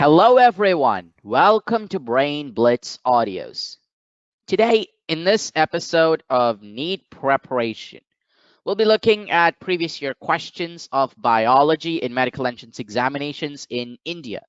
Hello everyone, welcome to Brain Blitz Audios. Today, in this episode of NEET preparation, we'll be looking at previous year questions of biology in medical entrance examinations in India.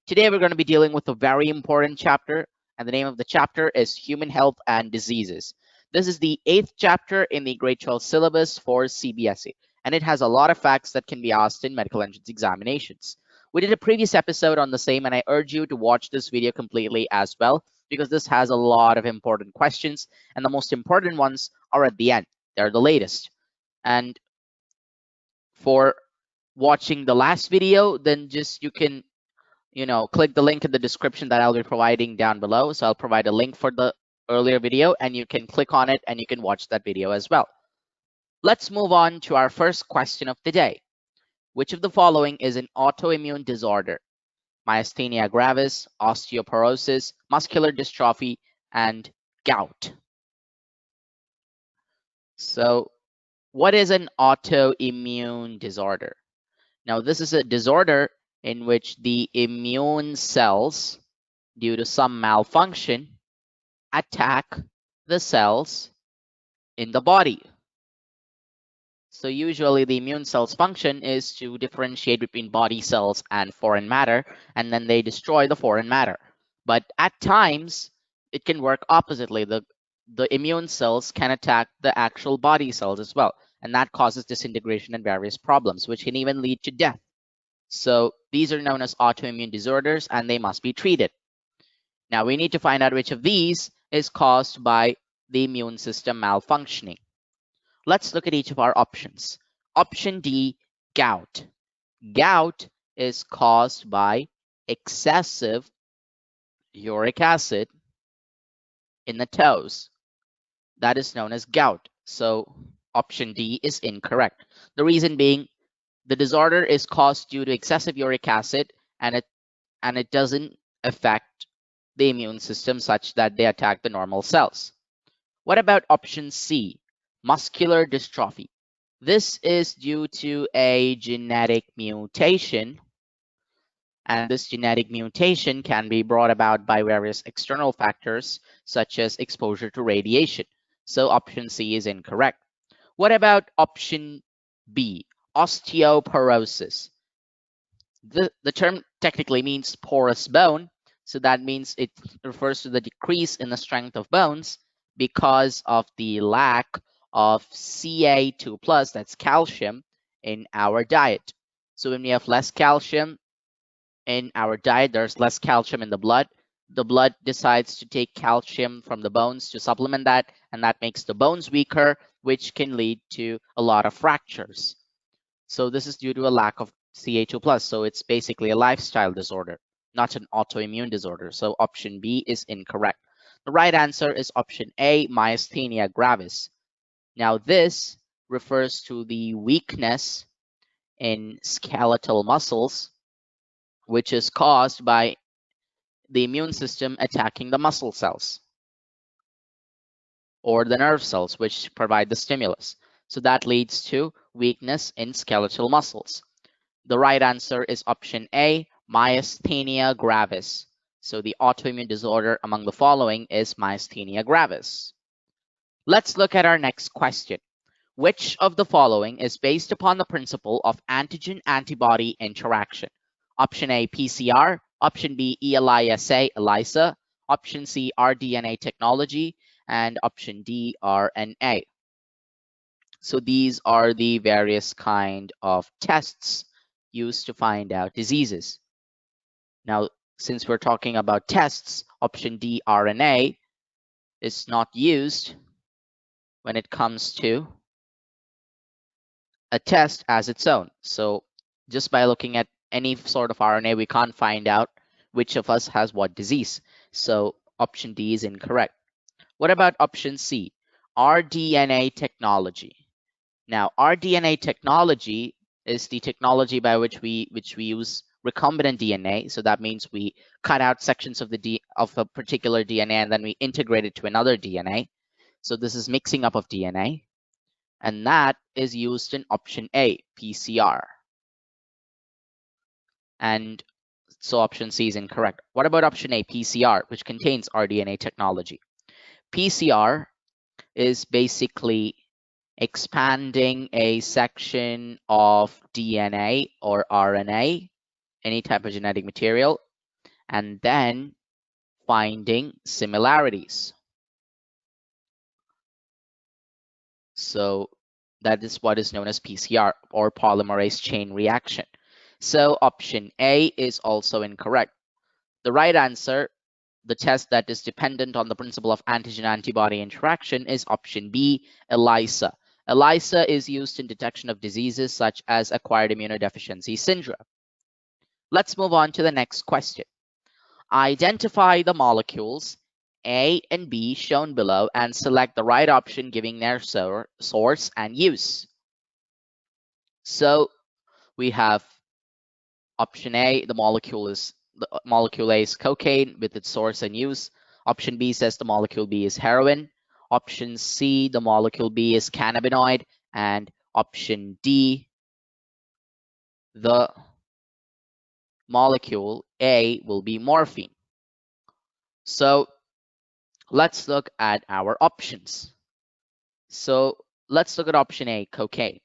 Today we're going to be dealing with a very important chapter, and the name of the chapter is Human Health and Diseases. This is the 8th chapter in the grade 12 syllabus for CBSE, and it has a lot of facts that can be asked in medical entrance examinations. We did a previous episode on the same, and I urge you to watch this video completely as well, because this has a lot of important questions, and the most important ones are at the end. They're the latest. And for watching the last video, then just you can click the link in the description that I'll be providing down below. So I'll provide a link for the earlier video and you can click on it and you can watch that video as well. Let's move on to our first question of the day. Which of the following is an autoimmune disorder? Myasthenia gravis, osteoporosis, muscular dystrophy, and gout. So what is an autoimmune disorder? Now, this is a disorder in which the immune cells, due to some malfunction, attack the cells in the body. So usually the immune cell's function is to differentiate between body cells and foreign matter, and then they destroy the foreign matter. But at times, it can work oppositely. The immune cells can attack the actual body cells as well, and that causes disintegration and various problems, which can even lead to death. So these are known as autoimmune disorders and they must be treated. Now we need to find out which of these is caused by the immune system malfunctioning. Let's look at each of our options. Option D, gout. Gout is caused by excessive uric acid in the toes. That is known as gout. So option D is incorrect. The reason being, the disorder is caused due to excessive uric acid and it doesn't affect the immune system such that they attack the normal cells. What about option C, muscular dystrophy? This is due to a genetic mutation, and this genetic mutation can be brought about by various external factors such as exposure to radiation. So option C is incorrect. What about option B, osteoporosis? The term technically means porous bone, so that means it refers to the decrease in the strength of bones because of the lack of Ca2+, that's calcium, in our diet. So when we have less calcium in our diet, there's less calcium in the blood. The blood decides to take calcium from the bones to supplement that, and that makes the bones weaker, which can lead to a lot of fractures. So this is due to a lack of Ca2+. So it's basically a lifestyle disorder, not an autoimmune disorder. So option B is incorrect. The right answer is option A, myasthenia gravis. Now this refers to the weakness in skeletal muscles, which is caused by the immune system attacking the muscle cells or the nerve cells, which provide the stimulus. So that leads to weakness in skeletal muscles. The right answer is option A, myasthenia gravis. So the autoimmune disorder among the following is myasthenia gravis. Let's look at our next question. Which of the following is based upon the principle of antigen-antibody interaction? Option A, PCR. Option B, ELISA, ELISA. Option C, rDNA technology. And option D, RNA. So these are the various kind of tests used to find out diseases. Now, since we're talking about tests, option D, RNA, is not used when it comes to a test as its own. So just by looking at any sort of RNA, we can't find out which of us has what disease. So option D is incorrect. What about option C, rDNA technology? Now, rDNA technology is the technology by which we use recombinant DNA. So that means we cut out sections of a particular DNA and then we integrate it to another DNA. So this is mixing up of DNA, and that is used in option A, PCR. And So option C is incorrect. What about option A, PCR, which contains rDNA technology? PCR is basically expanding a section of DNA or RNA, any type of genetic material, and then finding similarities. So that is what is known as PCR, or polymerase chain reaction. So option A is also incorrect. The right answer, the test that is dependent on the principle of antigen-antibody interaction, is option B, ELISA. ELISA is used in detection of diseases such as acquired immunodeficiency syndrome. Let's move on to the next question. Identify the molecules A and B shown below and select the right option giving their source and use. So we have option A, the molecule A is cocaine with its source and use. Option B says the molecule B is heroin. Option C, the molecule B is cannabinoid. And option D, the molecule A will be morphine. So let's look at our options. So let's look at option A, cocaine.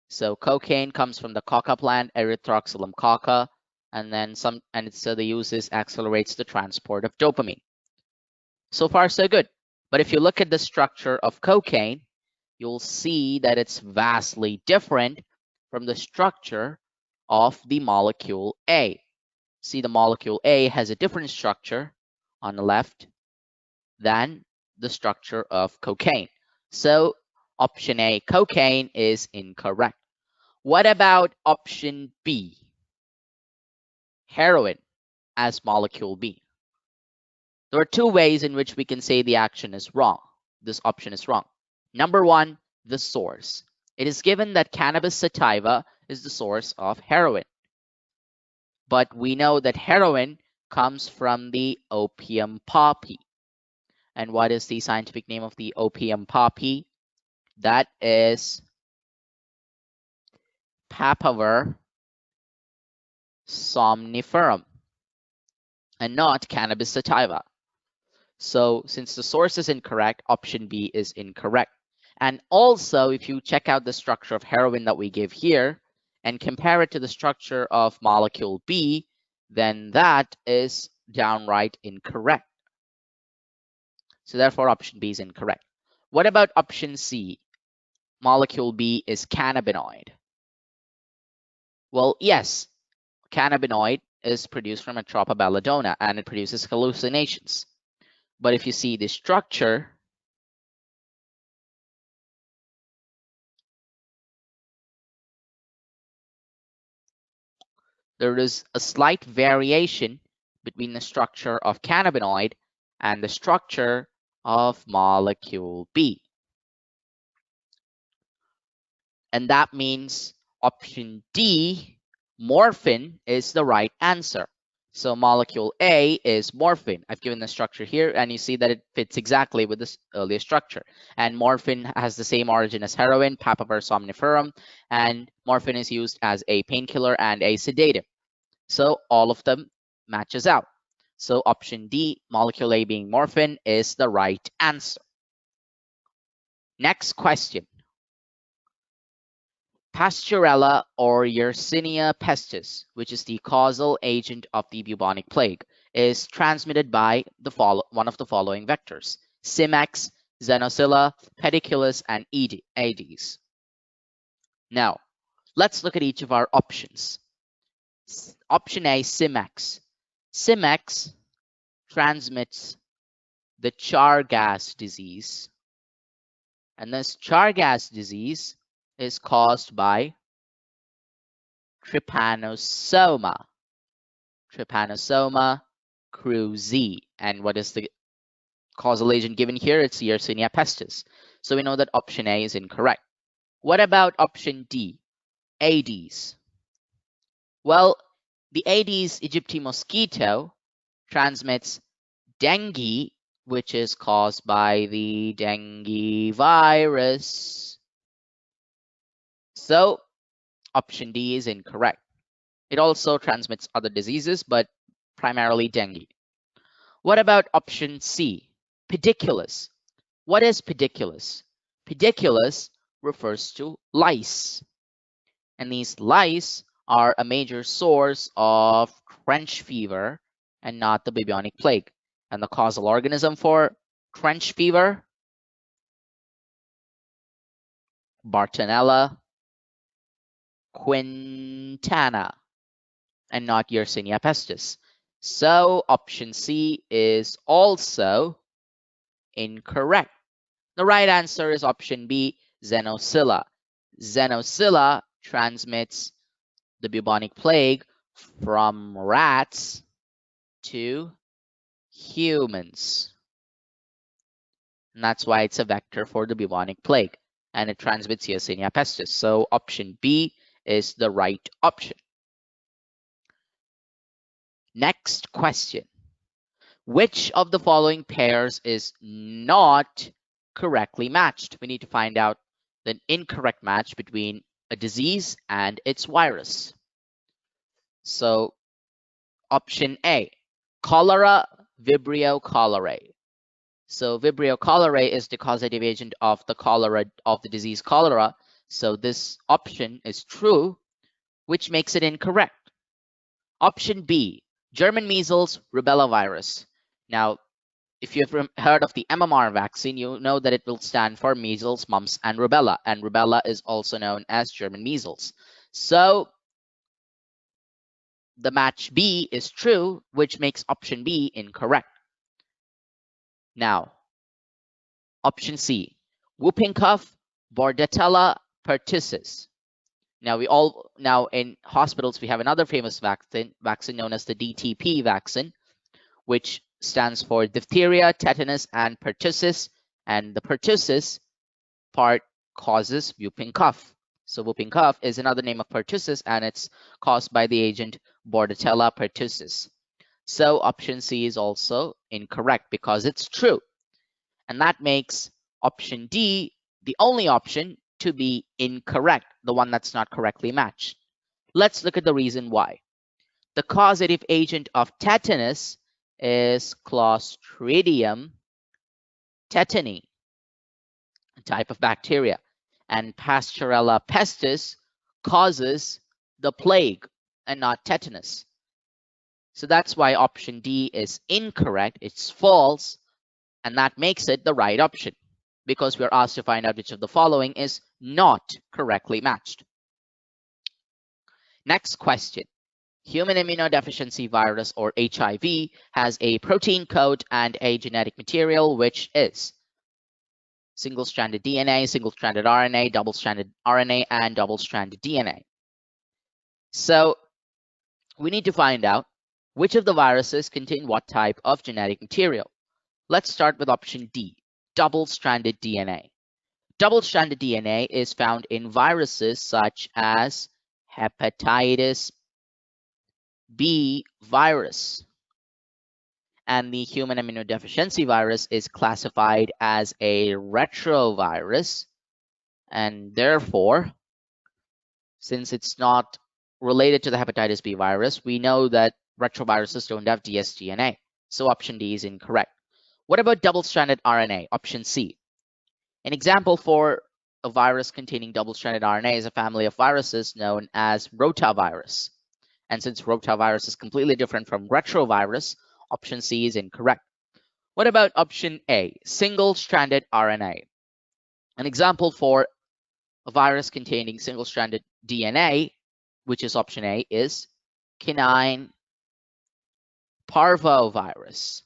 So cocaine comes from the coca plant, Erythroxylum coca, and then the use accelerates the transport of dopamine. So far, so good. But if you look at the structure of cocaine, you'll see that it's vastly different from the structure of the molecule A. See, the molecule A has a different structure on the left than the structure of cocaine. So option A, cocaine, is incorrect. What about option B, heroin as molecule B? There are two ways in which we can say the action is wrong. This option is wrong. Number one, the source. It is given that cannabis sativa is the source of heroin. But we know that heroin comes from the opium poppy. And what is the scientific name of the opium poppy? That is Papaver somniferum and not cannabis sativa. So since the source is incorrect, option B is incorrect. And also, if you check out the structure of heroin that we give here and compare it to the structure of molecule B, then that is downright incorrect. So therefore, option B is incorrect. What about option C? Molecule B is cannabinoid. Well, yes, cannabinoid is produced from Atropa belladonna and it produces hallucinations. But if you see the structure, there is a slight variation between the structure of cannabinoid and the structure of molecule B. And that means option D, morphine, is the right answer. So molecule A is morphine. I've given the structure here, and you see that it fits exactly with this earlier structure. And morphine has the same origin as heroin, Papaver somniferum, and morphine is used as a painkiller and a sedative. So all of them matches out. So option D, molecule A being morphine, is the right answer. Next question. Pasteurella or Yersinia pestis, which is the causal agent of the bubonic plague, is transmitted by one of the following vectors: Cimex, Xenocilla, Pediculus, and Aedes. Now, let's look at each of our options. Option A, Cimex. Cimex transmits the Chagas disease. And this Chagas disease is caused by Trypanosoma cruzi. And what is the causal agent given here? It's Yersinia pestis. So we know that option A is incorrect. What about option D, Aedes? Well, the Aedes aegypti mosquito transmits dengue, which is caused by the dengue virus. So option D is incorrect. It also transmits other diseases, but primarily dengue. What about option C, pediculus? What is pediculus? Pediculus refers to lice, and these lice are a major source of trench fever and not the bubonic plague. And the causal organism for trench fever, Bartonella quintana, and not Yersinia pestis. So option C is also incorrect. The right answer is option B, Xenocilla. Xenocilla transmits the bubonic plague from rats to humans. And that's why it's a vector for the bubonic plague. And it transmits Yersinia pestis. So option B is the right option. Next question. Which of the following pairs is not correctly matched? We need to find out the incorrect match between a disease and its virus. So option A, cholera, Vibrio cholerae. So Vibrio cholerae is the causative agent of the disease cholera. So this option is true, which makes it incorrect. Option B, German measles, rubella virus. Now, if you've heard of the MMR vaccine, you know that it will stand for measles, mumps, and rubella is also known as German measles. So the match B is true, which makes option B incorrect. Now, option C, whooping cough, Bordetella pertussis. Now in hospitals we have another famous vaccine known as the Dtp vaccine, which stands for diphtheria, tetanus, and pertussis, and the pertussis part causes whooping cough. So whooping cough is another name of pertussis, and it's caused by the agent Bordetella pertussis. So option C is also incorrect because it's true. And that makes option D the only option to be incorrect, the one that's not correctly matched. Let's look at the reason why. The causative agent of tetanus is Clostridium tetani, a type of bacteria, and Pasteurella pestis causes the plague and not tetanus. So that's why option D is incorrect, it's false, and that makes it the right option because we're asked to find out which of the following is not correctly matched. Next question. Human immunodeficiency virus, or HIV, has a protein code and a genetic material, which is single-stranded DNA, single-stranded RNA, double-stranded RNA, and double-stranded DNA. So we need to find out which of the viruses contain what type of genetic material. Let's start with option D, double-stranded DNA. Double-stranded DNA is found in viruses such as hepatitis B virus. And the human immunodeficiency virus is classified as a retrovirus. And therefore, since it's not related to the hepatitis B virus, we know that retroviruses don't have dsDNA. So option D is incorrect. What about double-stranded RNA? Option C. An example for a virus containing double-stranded RNA is a family of viruses known as rotavirus. And since rotavirus is completely different from retrovirus, option C is incorrect. What about option A, single-stranded RNA? An example for a virus containing single-stranded DNA, which is option A, is canine parvovirus.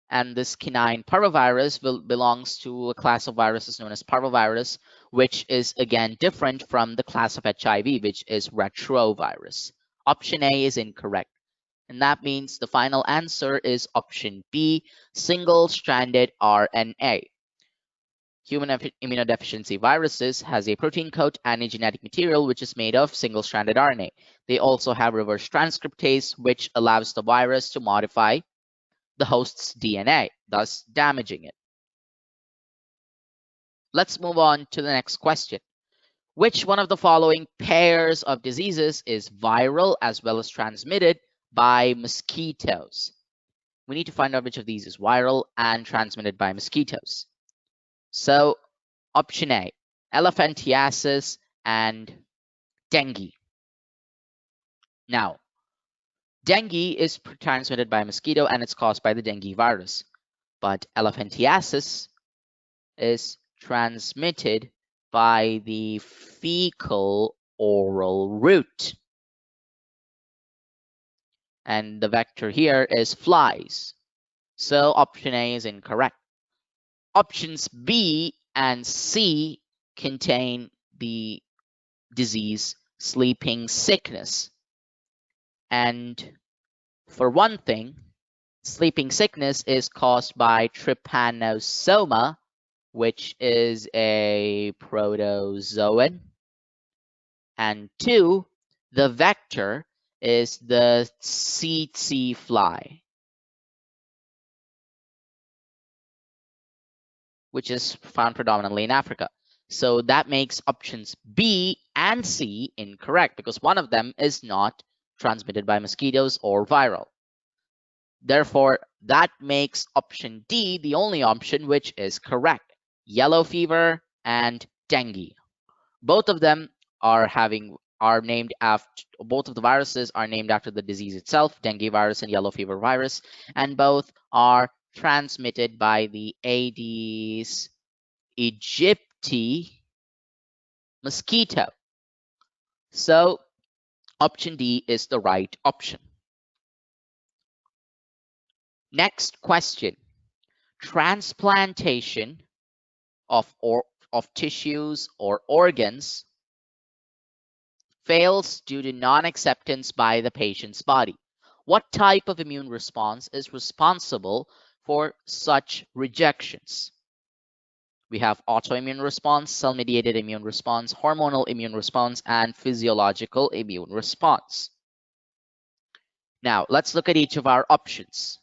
And this canine parvovirus belongs to a class of viruses known as parvovirus, which is again different from the class of HIV, which is retrovirus. Option A is incorrect. And that means the final answer is option B, single-stranded RNA. Human immunodeficiency viruses has a protein coat and a genetic material which is made of single-stranded RNA. They also have reverse transcriptase, which allows the virus to modify the host's DNA, thus damaging it. Let's move on to the next question. Which one of the following pairs of diseases is viral as well as transmitted by mosquitoes. We need to find out which of these is viral and transmitted by mosquitoes. So option A, elephantiasis and dengue. Now, dengue is transmitted by mosquito and it's caused by the dengue virus, but elephantiasis is transmitted by the fecal oral route. And the vector here is flies. So option A is incorrect. Options B and C contain the disease sleeping sickness. And for one thing, sleeping sickness is caused by trypanosoma, which is a protozoan. And two, the vector is the tsetse fly, which is found predominantly in Africa. So that makes options B and C incorrect because one of them is not transmitted by mosquitoes or viral. Therefore, that makes option D the only option which is correct. Yellow fever and dengue. Both of them are named after, both of the viruses are named after the disease itself, dengue virus and yellow fever virus, and both are transmitted by the Aedes aegypti mosquito. So option D is the right option. Next question. Transplantation of tissues or organs fails due to non-acceptance by the patient's body. What type of immune response is responsible for such rejections? We have autoimmune response, cell-mediated immune response, hormonal immune response, and physiological immune response. Now, let's look at each of our options.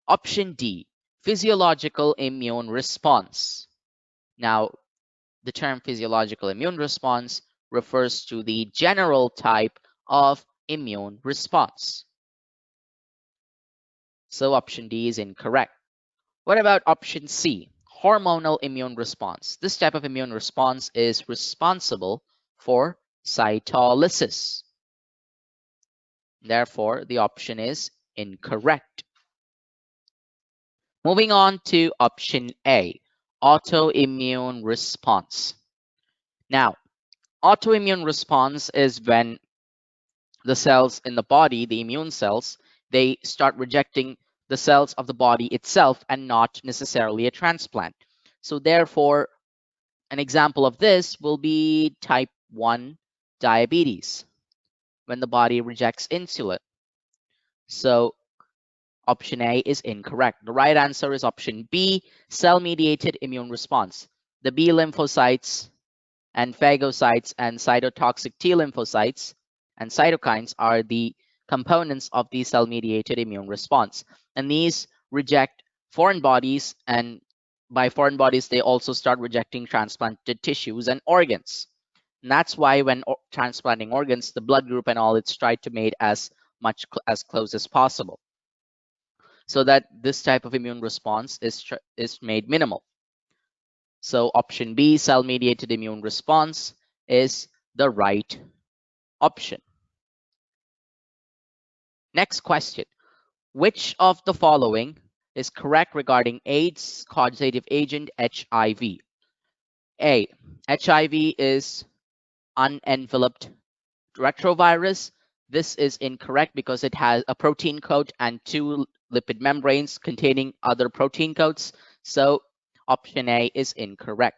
Option D, physiological immune response. Now, the term physiological immune response refers to the general type of immune response. So option D is incorrect. What about option C, hormonal immune response? This type of immune response is responsible for cytolysis. Therefore, the option is incorrect. Moving on to option A, autoimmune response. Now, autoimmune response is when the cells in the body, the immune cells, they start rejecting the cells of the body itself and not necessarily a transplant. So therefore, an example of this will be type 1 diabetes, when the body rejects insulin. So option A is incorrect. The right answer is option B, cell-mediated immune response. The B lymphocytes and phagocytes and cytotoxic T lymphocytes and cytokines are the components of the cell-mediated immune response. And these reject foreign bodies, and by foreign bodies, they also start rejecting transplanted tissues and organs. And that's why when transplanting organs, the blood group and all, it's tried to make as close as possible, so that this type of immune response is made minimal. So option B, cell-mediated immune response, is the right option. Next question. Which of the following is correct regarding AIDS causative agent HIV? A, HIV is unenveloped retrovirus. This is incorrect because it has a protein coat and 2 lipid membranes containing other protein coats. So option A is incorrect.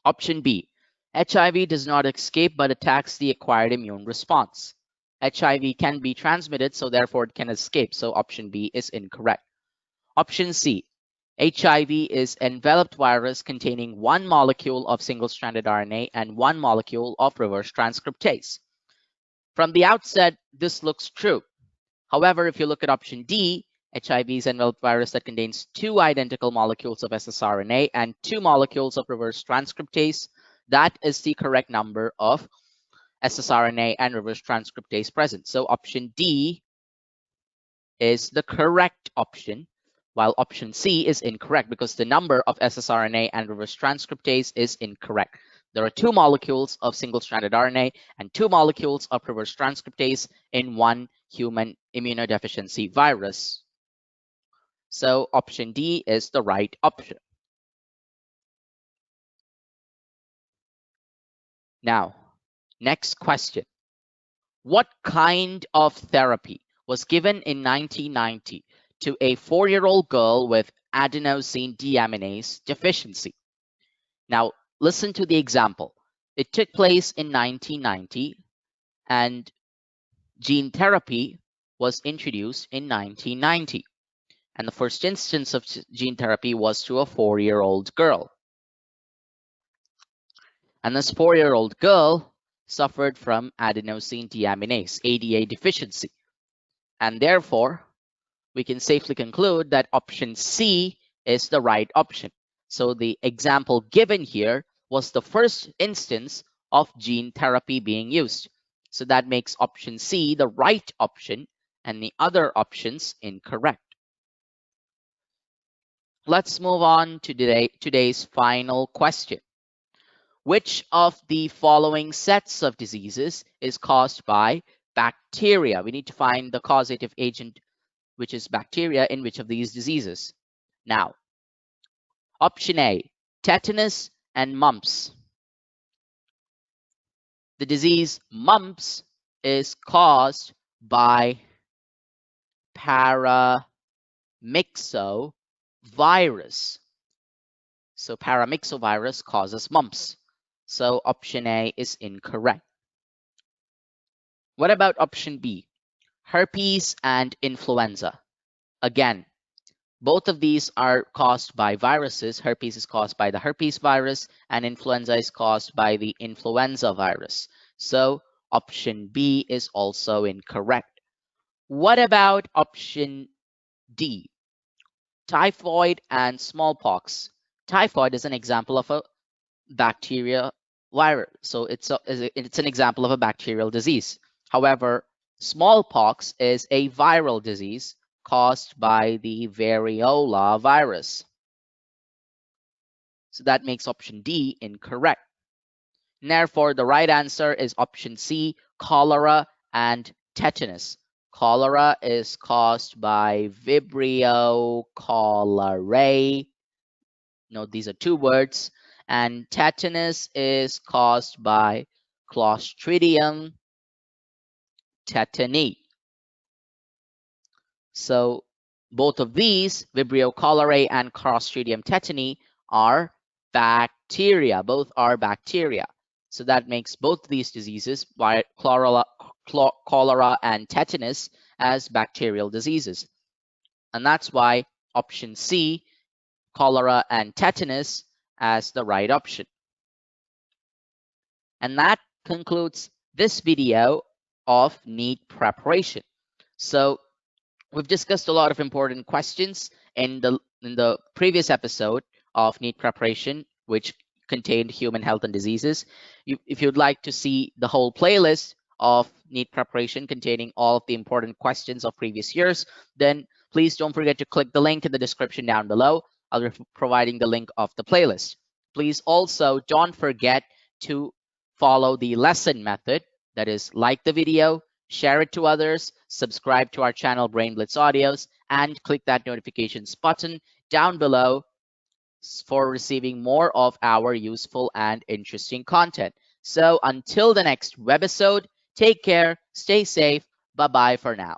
Option B, HIV does not escape but attacks the acquired immune response. HIV can be transmitted, so therefore it can escape. So option B is incorrect. Option C, HIV is enveloped virus containing 1 molecule of single-stranded RNA and 1 molecule of reverse transcriptase. From the outset, this looks true. However, if you look at option D, HIV is enveloped virus that contains 2 identical molecules of ssRNA and 2 molecules of reverse transcriptase. That is the correct number of ssRNA and reverse transcriptase present. So option D is the correct option, while option C is incorrect because the number of ssRNA and reverse transcriptase is incorrect. There are 2 molecules of single-stranded RNA and 2 molecules of reverse transcriptase in one human immunodeficiency virus. So option D is the right option. Now, next question. What kind of therapy was given in 1990 to a 4-year-old girl with adenosine deaminase deficiency? Now, listen to the example. It took place in 1990 and gene therapy was introduced in 1990. And the first instance of gene therapy was to a 4-year-old girl. And this 4-year-old girl suffered from adenosine deaminase, ADA deficiency. And therefore, we can safely conclude that option C is the right option. So the example given here was the first instance of gene therapy being used. So that makes option C the right option and the other options incorrect. Let's move on to today's final question. Which of the following sets of diseases is caused by bacteria? We need to find the causative agent, which is bacteria, in which of these diseases. Now, option A, tetanus and mumps. The disease mumps is caused by paramyxovirus. So paramyxovirus causes mumps. So option A is incorrect. What about option B? Herpes and influenza. Again, both of these are caused by viruses. Herpes is caused by the herpes virus and influenza is caused by the influenza virus. So option B is also incorrect. What about option D? Typhoid and smallpox. Typhoid is an example of a bacteria virus. So it's an example of a bacterial disease. However, smallpox is a viral disease caused by the variola virus. So that makes option D incorrect. And therefore, the right answer is option C, cholera and tetanus. Cholera is caused by Vibrio cholerae. Note these are 2 words. And tetanus is caused by Clostridium tetani. So both of these, Vibrio cholerae and Clostridium tetani, are bacteria. Both are bacteria. So that makes both these diseases, cholera and tetanus, as bacterial diseases. And that's why option C, cholera and tetanus, as the right option. And that concludes this video of NEET preparation. So we've discussed a lot of important questions in the previous episode of NEET preparation, which contained human health and diseases. If you'd like to see the whole playlist of NEET preparation containing all of the important questions of previous years, then please don't forget to click the link in the description down below. I'll be providing the link of the playlist. Please also don't forget to follow the lesson method. That is, like the video, share it to others, subscribe to our channel Brain Blitz Audios, and click that notifications button down below for receiving more of our useful and interesting content. So until the next webisode, take care, stay safe, bye-bye for now.